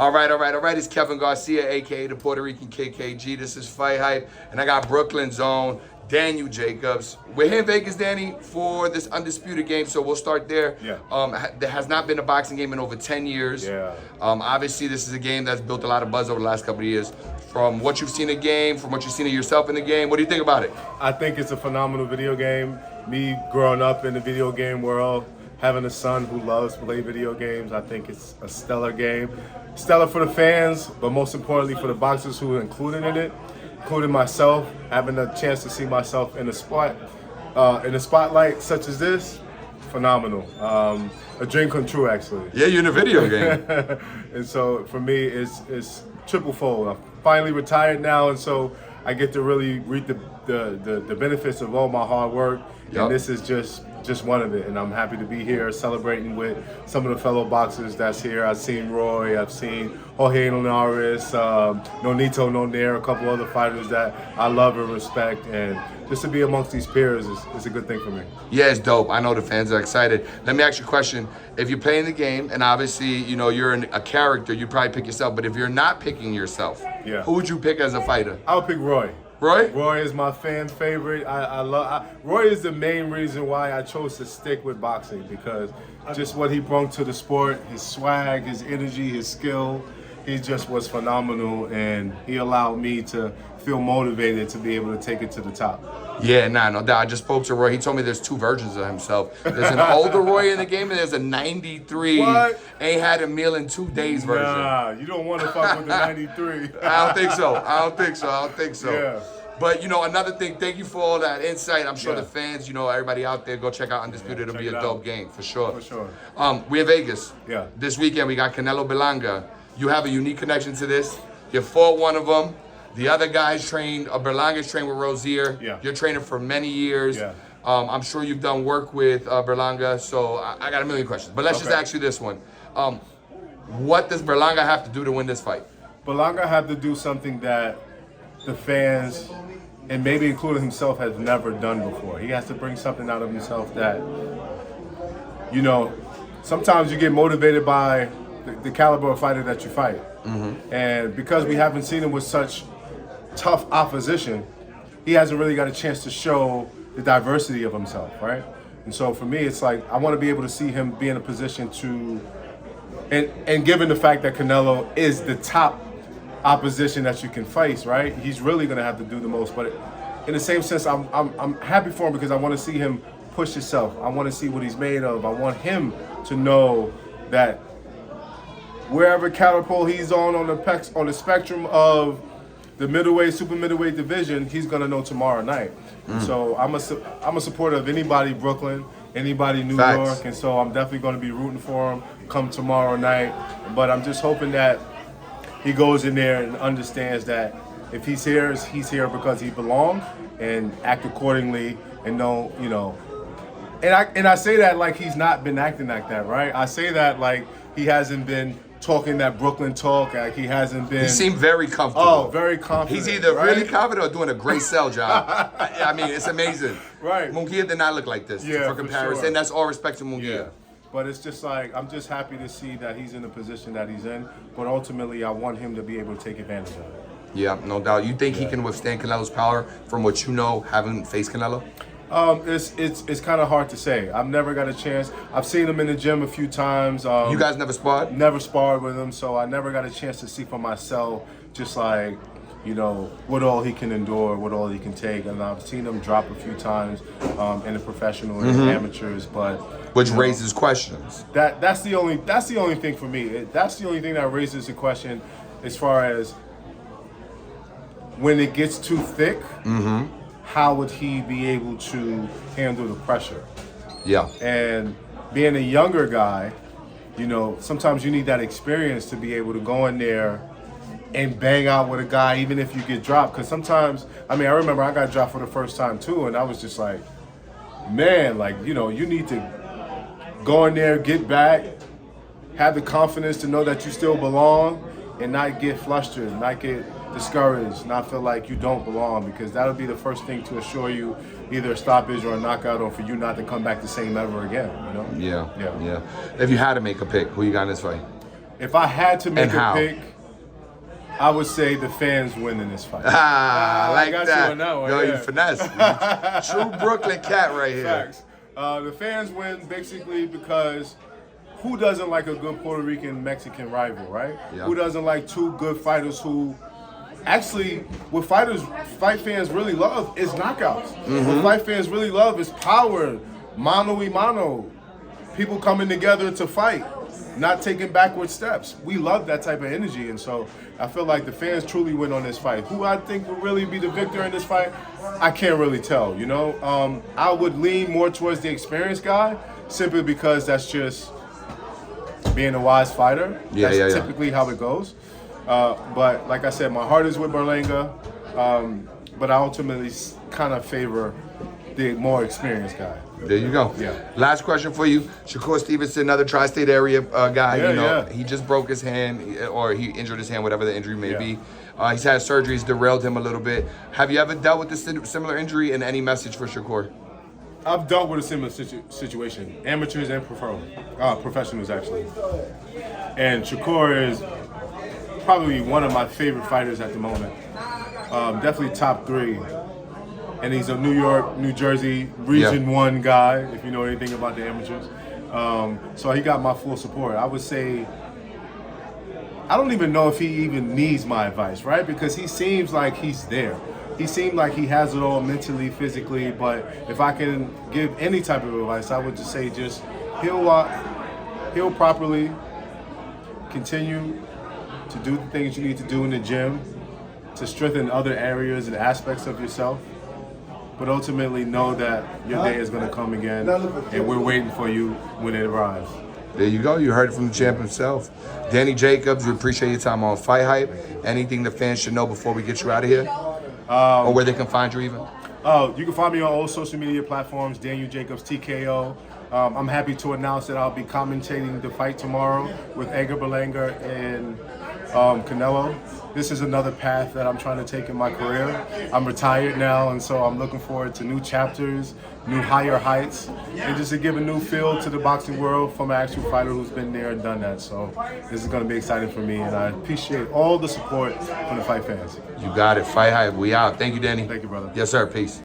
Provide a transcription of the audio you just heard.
All right. It's Kevin Garcia, a.k.a. the Puerto Rican KKG. This is Fight Hype, and I got Brooklyn's own Daniel Jacobs. We're here in Vegas, Danny, for this Undisputed game, so we'll start there. Yeah. There has not been a boxing game in over 10 years. Yeah. Obviously, this is a game that's built a lot of buzz over the last couple of years. From what you've seen in the game, from what you've seen of yourself in the game, what do you think about it? I think it's a phenomenal video game. Me growing up in the video game world, having a son who loves to play video games, I think it's a stellar game. Stellar for the fans, but most importantly for the boxers who are included in it, including myself, having a chance to see myself in a spotlight such as this, phenomenal. A dream come true, actually. Yeah, you're in a video game. And so for me, it's triple fold. I'm finally retired now, and so I get to really reap the benefits of all my hard work. Yep. And this is just one of it, and I'm happy to be here celebrating with some of the fellow boxers that's here. I've seen Roy, I've seen Jorge Linares, Nonito Nonair, a couple other fighters that I love and respect, and just to be amongst these peers is a good thing for me. Yeah, it's dope. I know the fans are excited. Let me ask you a question. If you're playing the game, and obviously, you know, you're a character, you probably pick yourself, but if you're not picking yourself, yeah, who would you pick as a fighter? I would pick Roy. Roy? Roy is my fan favorite. Roy is the main reason why I chose to stick with boxing, because just what he brought to the sport, his swag, his energy, his skill, he just was phenomenal, and he allowed me to feel motivated to be able to take it to the top. Yeah, no doubt. I just spoke to Roy. He told me there's two versions of himself. There's an older Roy in the game, and there's a 93, ain't had a meal in 2 days version. Nah, you don't want to fuck with the 93. I don't think so. Yeah. But, you know, another thing, thank you for all that insight. I'm sure Yeah. the fans, you know, everybody out there, go check out Undisputed. It'll be a dope game, for sure. For sure. We're in Vegas. Yeah. This weekend, we got Canelo Berlanga. You have a unique connection to this. You fought one of them. The other guys trained, Berlanga's trained with Rozier. Yeah. You're training for many years. Yeah. I'm sure you've done work with Berlanga, so I got a million questions. But let's just ask you this one. What does Berlanga have to do to win this fight? Berlanga had to do something that the fans, and maybe including himself, has never done before. He has to bring something out of himself that, you know, sometimes you get motivated by the caliber of fighter that you fight. Mm-hmm. And because we haven't seen him with such tough opposition, he hasn't really got a chance to show the diversity of himself, right? And so for me, it's like, I want to be able to see him be in a position to, and given the fact that Canelo is the top opposition that you can face, right? He's really going to have to do the most. But in the same sense, I'm happy for him because I want to see him push himself. I want to see what he's made of. I want him to know that wherever catapult he's on the spectrum of the middleweight, super middleweight division, he's gonna know tomorrow night. So I'm a supporter of anybody Brooklyn, anybody New York, and so I'm definitely gonna be rooting for him come tomorrow night. But I'm just hoping that he goes in there and understands that if he's here because he belongs, and act accordingly, and know, you know. And I say that like he's not been acting like that, right? I say that like he hasn't been talking that Brooklyn talk, like he hasn't been. He seemed very comfortable. Oh, very confident. He's either really confident or doing a great sell job. I mean, it's amazing. Right. Munguia did not look like this, for comparison. Sure. That's all respect to Munguia. Yeah. But it's just like, I'm just happy to see that he's in the position that he's in, but ultimately I want him to be able to take advantage of it. Yeah, no doubt. You think he can withstand Canelo's power from what you know, having faced Canelo? It's kind of hard to say. I've never got a chance. I've seen him in the gym a few times. You guys never sparred? Never sparred with him, so I never got a chance to see for myself, just like, you know, what all he can endure, what all he can take. And I've seen him drop a few times in the professional and amateurs, but which raises questions. That's the only thing for me. That's the only thing that raises the question, as far as when it gets too thick. How would he be able to handle the pressure? Yeah. And being a younger guy, you know, sometimes you need that experience to be able to go in there and bang out with a guy, even if you get dropped. Because sometimes, I mean, I remember I got dropped for the first time too, and I was just like, man, like, you know, you need to go in there, get back, have the confidence to know that you still belong, and not get flustered, not get discouraged, not feel like you don't belong, because that'll be the first thing to assure you either a stoppage or a knockout, or for you not to come back the same ever again, you know? Yeah. If you had to make a pick, who you got in this fight? if I had to make And how? a pick, I would say the fans win in this fight. I like got that. you on that one, Yo, yeah. you finesse. True Brooklyn cat right here. Facts. The fans win basically because who doesn't like a good Puerto Rican-Mexican rival, right? Yeah. Who doesn't like two good fighters who actually, what fight fans really love is knockouts. What fight fans really love is power, mano y mano. People coming together to fight, not taking backward steps. We love that type of energy, and so I feel like the fans truly win on this fight. Who I think will really be the victor in this fight, I can't really tell, you know? I would lean more towards the experienced guy, simply because that's just being a wise fighter. That's typically how it goes. But like I said, my heart is with Berlanga, but I ultimately kind of favor the more experienced guy. There you go. Yeah. Last question for you. Shakur Stevenson, another tri-state area guy. Yeah, you know, yeah. he just broke his hand, or he injured his hand, whatever the injury may be. He's had surgeries, derailed him a little bit. Have you ever dealt with this similar injury, and any message for Shakur? I've dealt with a similar situation, amateurs and professionals actually. And Shakur is probably one of my favorite fighters at the moment. Definitely top 3. And he's a New York, New Jersey, Region 1 guy, if you know anything about the amateurs. So he got my full support. I would say, I don't even know if he even needs my advice, right? Because he seems like he's there. He seemed like he has it all mentally, physically, but if I can give any type of advice, I would just say just heal properly, continue to do the things you need to do in the gym to strengthen other areas and aspects of yourself. But ultimately know that your day is going to come again, and we're waiting for you when it arrives. There you go. You heard it from the champ himself. Danny Jacobs, we appreciate your time on Fight Hype. Anything the fans should know before we get you out of here? Or where they can find you even? You can find me on all social media platforms, Daniel Jacobs, TKO. I'm happy to announce that I'll be commentating the fight tomorrow with Edgar Berlanga and Canelo. This is another path that I'm trying to take in my career. I'm retired now, and so I'm looking forward to new chapters, new higher heights, and just to give a new feel to the boxing world from an actual fighter who's been there and done that. So this is going to be exciting for me, and I appreciate all the support from the fight fans. You got it. Fight Hype. We out. Thank you, Danny. Thank you, brother. Yes, sir. Peace.